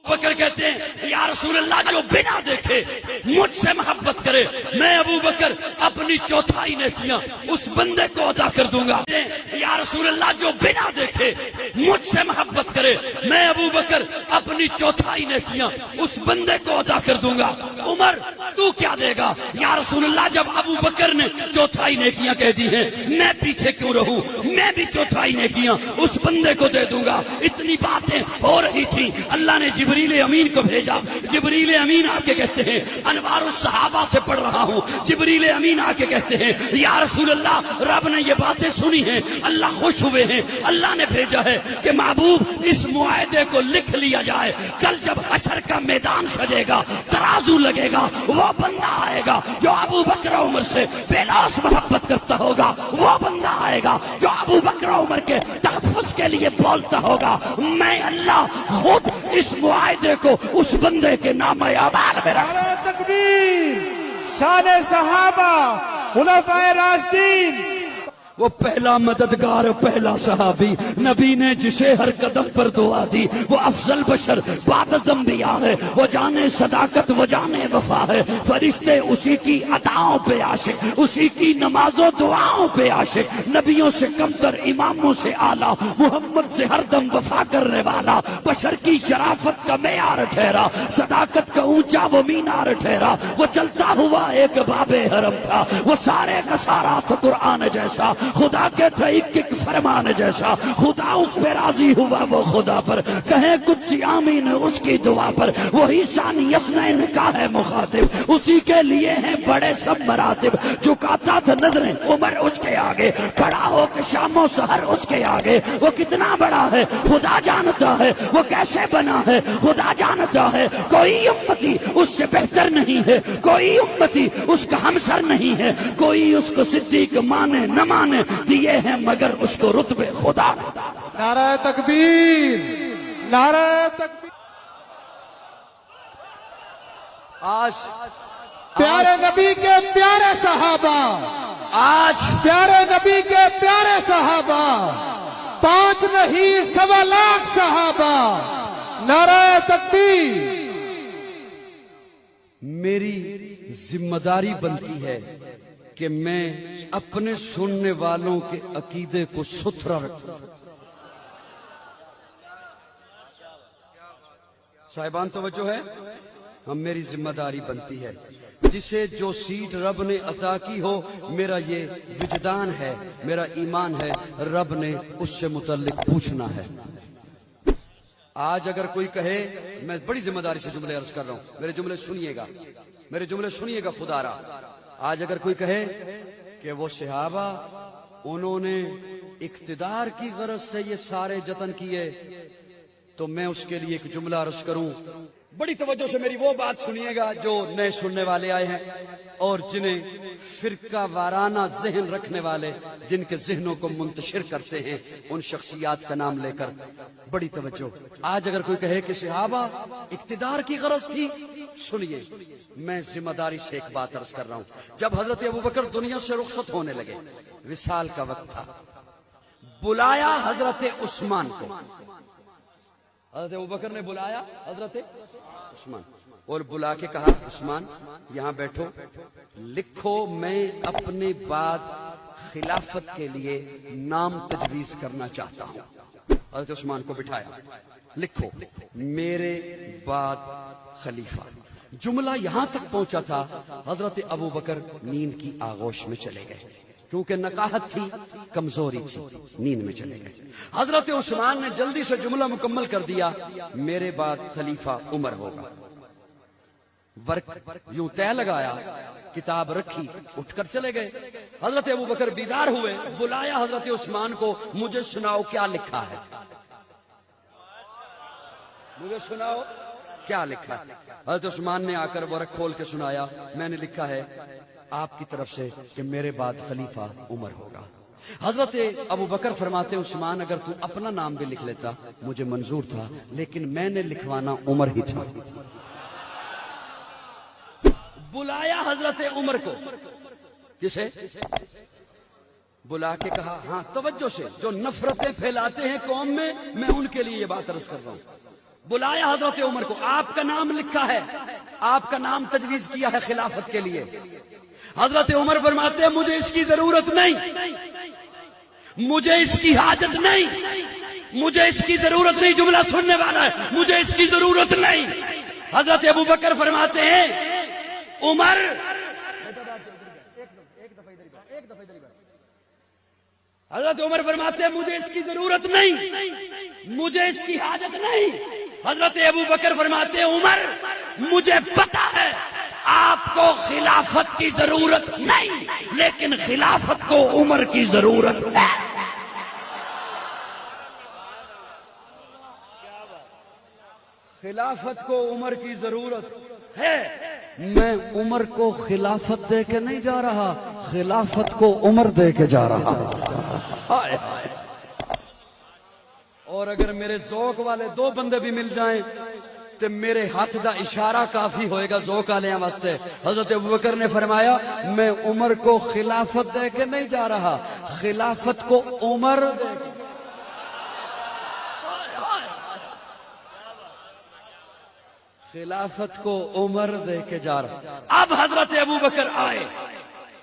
बकर कहते हैं या रसूल अल्लाह जो बिना देखे मुझसे मोहब्बत करे मैं अबू बकर अपनी चौथाई नेकियां उस बंदे को अदा कर दूंगा। या रसूल अल्लाह जो बिना देखे मुझसे मोहब्बत करे मैं अबू बकर अपनी चौथाई नेकियां उस बंदे को अदा कर दूंगा। उमर तू क्या देगा? या रसूल अल्लाह जब अबू बकर ने चौथाई नेकियां कह दी हैं मैं पीछे क्यों रहूं, मैं भी चौथाई नेकियां उस बंदे को दे दूंगा। इतनी बातें हो रही थी, अल्लाह ने जिब्रील अमीन को भेजा। जिब्रील अमीन आके कहते हैं अनवारुस सहाबा से पढ़ रहा हूं। जिब्रील अमीन आके कहते हैं या रसूल अल्लाह रब ने ये बातें सुनी हैं, अल्लाह खुश हुए हैं, अल्लाह ने भेजा है कि महबूब इस मुआहदे को लिख लिया जाए। कल जब हशर का मैदान सजेगा, तराजू लगेगा, वो बंदा आएगा जो अबू बकर उमर से बेलौस मोहब्बत करता होगा। वो बंदा आएगा जो अबू बकर उमर के तहफ्फुज़ के लिए बोलता होगा। मैं अल्लाह खुद इस मुआहदे को उस बंदे के नाम अमाल में रख। तकबीर, शान सहाबा, खुलफाए राशिदीन। वो पहला मददगार, पहला सहाबी, नबी ने जिसे हर कदम पर दुआ दी। वो अफजल बशर बाद अंबिया है, वो जाने सदाकत, वो जाने वफा है। फरिश्ते उसी की अदाओं पे आशिक, उसी की नमाजों दुआओं पे आशिक। नबियों से कमतर, इमामों से आला, मोहम्मद से हरदम वफा करने वाला। बशर की शराफत का मेयार ठहरा, सदाकत का ऊंचा वो मीनार ठहरा। वो चलता हुआ एक बाबे हरम था, वो सारे का सारा था कुरान जैसा। खुदा के थे एक फरमान जैसा। खुदा उस पे राजी हुआ, वो खुदा पर कहे कुछ आमीन उसकी दुआ पर। वही शान यसनैन का है मुखातिब, उसी के लिए है बड़े सब मरातिब। झुकाता था नजरें उमर उसके आगे, खड़ा हो के शामो सहर उसके आगे। वो कितना बड़ा है खुदा जानता है, वो कैसे बना है खुदा जानता है। कोई उम्मती उससे बेहतर नहीं है, कोई उम्मती उसका हमसर नहीं है। कोई उसको सिद्दीक माने न माने, दिए हैं मगर उसको रुतबे खुदा। नारा तकबीर, नारा तकबीर। आज प्यारे नबी के प्यारे सहाबा, आज प्यारे नबी के प्यारे सहाबा, 5 नहीं 1.25 लाख सहाबा। नारा तकबीर। मेरी जिम्मेदारी बनती है कि मैं अपने सुनने वालों के अकीदे को सुथरा रखूं। साहिबान तवज्जो है, हम मेरी जिम्मेदारी बनती है। जिसे जो सीट रब ने अता की हो, मेरा ये विजदान है, मेरा ईमान है, रब ने उससे मुतल्लिक पूछना है। आज अगर कोई कहे, मैं बड़ी जिम्मेदारी से जुमले अर्ज कर रहा हूं, मेरे जुमले सुनिएगा, मेरे जुमले सुनिएगा खुदारा। आज अगर कोई कहे कि वो सहाबा उन्होंने इक्तिदार की गरज से ये सारे जतन किए, तो मैं उसके लिए एक जुमला अर्ज करूं। बड़ी तवज्जो से मेरी वो बात सुनिएगा जो नए सुनने वाले आए हैं और जिन्हें फिरका वाराना जहन रखने वाले, जिनके जहनों को मुंतशिर करते हैं उन शख्सियात का नाम लेकर। बड़ी तवज्जो। आज अगर कोई कहे कि सहाबा इक्तिदार की गरज थी, सुनिए, मैं जिम्मेदारी से एक बात अर्ज कर रहा हूं। जब हजरत अबू बकर दुनिया से रुखसत होने लगे, विसाल का वक्त था, बुलाया हजरत उस्मान को। हजरत अबू बकर ने बुलाया हजरत उस्मान और बुला के कहा, उस्मान यहां बैठो, लिखो मैं अपने बाद खिलाफत के लिए नाम तजवीज करना चाहता हूं। हजरत उस्मान को बिठाया, लिखो मेरे बाद खलीफा। जुमला यहां तक पहुंचा था, हजरत अबू बकर नींद की आगोश में चले गए, क्योंकि नकाहत थी, कमजोरी थी, नींद में चले गए। हजरत उस्मान ने जल्दी से जुमला मुकम्मल कर दिया, मेरे बाद खलीफा उमर होगा। वर्क यूं तय लगाया, किताब रखी, उठकर चले गए। हजरत अबू बकर बीदार हुए, बुलाया हजरत उस्मान को, मुझे सुनाओ क्या लिखा है, मुझे सुनाओ क्या लिखा है। हजरत उस्मान ने आकर वर्क खोल के सुनाया, मैंने लिखा है आपकी तरफ से कि मेरे बाद खलीफा उमर होगा। हजरत अबू बकर फरमाते, उस्मान अगर तू अपना नाम भी लिख लेता मुझे मंजूर था, लेकिन मैंने लिखवाना उमर ही था। बुलाया हजरत उमर को, किसे? बुला के कहा, हाँ तवज्जो से, जो नफरतें फैलाते हैं कौम में, मैं उनके लिए ये बात अर्ज कर रहा हूं। بلایا حضرت عمر کو، آپ کا نام لکھا ہے، آپ کا نام تجویز کیا ہے خلافت کے لیے۔ حضرت عمر فرماتے ہیں مجھے اس کی ضرورت نہیں، مجھے اس کی حاجت نہیں، مجھے اس کی ضرورت نہیں۔ جملہ سننے والا ہے، مجھے اس کی ضرورت نہیں۔ حضرت ابو بکر فرماتے ہیں عمر، حضرت عمر فرماتے ہیں مجھے اس کی ضرورت نہیں، مجھے اس کی حاجت نہیں۔ حضرت ابو بکر فرماتے ہیں عمر مجھے پتا ہے آپ کو خلافت کی ضرورت نہیں، لیکن خلافت کو عمر کی ضرورت ہے۔ خلافت کو عمر کی ضرورت ہے۔ میں عمر کو خلافت دے کے نہیں جا رہا، خلافت کو عمر دے کے جا رہا۔ اور اگر میرے ذوق والے دو بندے بھی مل جائیں تو میرے ہاتھ دا اشارہ کافی ہوئے گا ذوق والے واسطے۔ حضرت ابوبکر نے فرمایا میں عمر کو خلافت دے کے نہیں جا رہا، خلافت کو عمر دے کے۔ خلافت کو عمر دے کے جا رہا۔ اب حضرت ابوبکر آئے،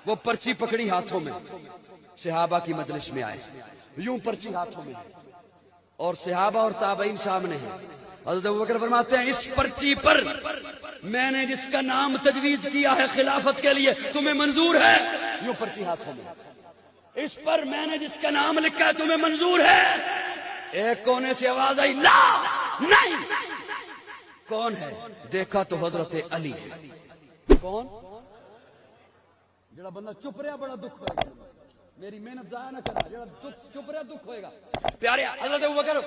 وہ پرچی پکڑی ہاتھوں میں، صحابہ کی مجلس میں آئے، یوں پرچی ہاتھوں میں اور صحابہ اور تابعین سامنے ہیں۔ حضرت ابوبکر فرماتے ہیں اس پرچی پر میں نے جس کا نام تجویز کیا ہے خلافت کے لیے تمہیں منظور ہے؟ یوں پرچی ہاتھوں میں۔ اس پر میں نے جس کا نام لکھا ہے تمہیں منظور ہے؟ ایک کونے سے آواز آئی لا، نہیں۔ کون ہے؟ دیکھا تو حضرت علی ہے۔ کون؟ جڑا بندہ چپ رہا بڑا دکھ ہوئے گا، میری محنت ضائع نہ کرنا، جڑا چپ رہا دکھ ہوئے گا۔ پیارے حضرت ابوبکر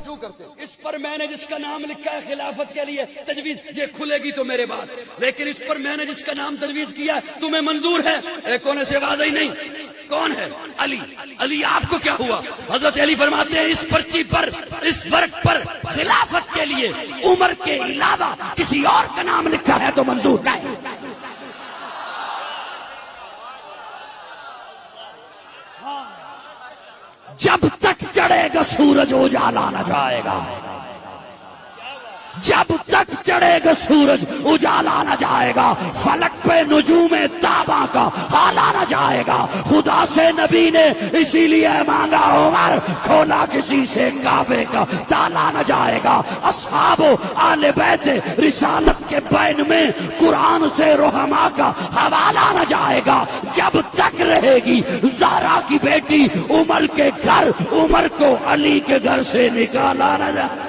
یوں کرتے، اس پر میں نے جس کا نام لکھا ہے خلافت کے لیے تجویز، یہ کھلے گی تو میرے بعد، لیکن اس پر میں نے جس کا نام تجویز کیا ہے تمہیں منظور ہے؟ ایک کونے سے آواز آئی نہیں۔ کون ہے؟ علی۔ علی آپ کو کیا ہوا؟ حضرت علی فرماتے ہیں اس پرچی پر، اس ورق پر خلافت کے لیے عمر کے علاوہ کسی اور کا نام لکھا ہے تو منظور نہیں۔ جب تک چڑھے گا سورج اجالا نہ جائے گا، جب تک چڑھے گا سورج اجالا نہ جائے گا، فلک پہ نجوم تابا کا حالا نہ جائے گا۔ خدا سے نبی نے اسی لیے مانگا عمر، کھولا کسی سے کعبے کا تالا نہ جائے گا۔ اصحاب و آل بیت رسالت کے بین میں قرآن سے رحماء کا حوالہ نہ جائے گا۔ جب تک رہے گی زہرا کی بیٹی عمر کے گھر، عمر کو علی کے گھر سے نکالا نہ جائے گا۔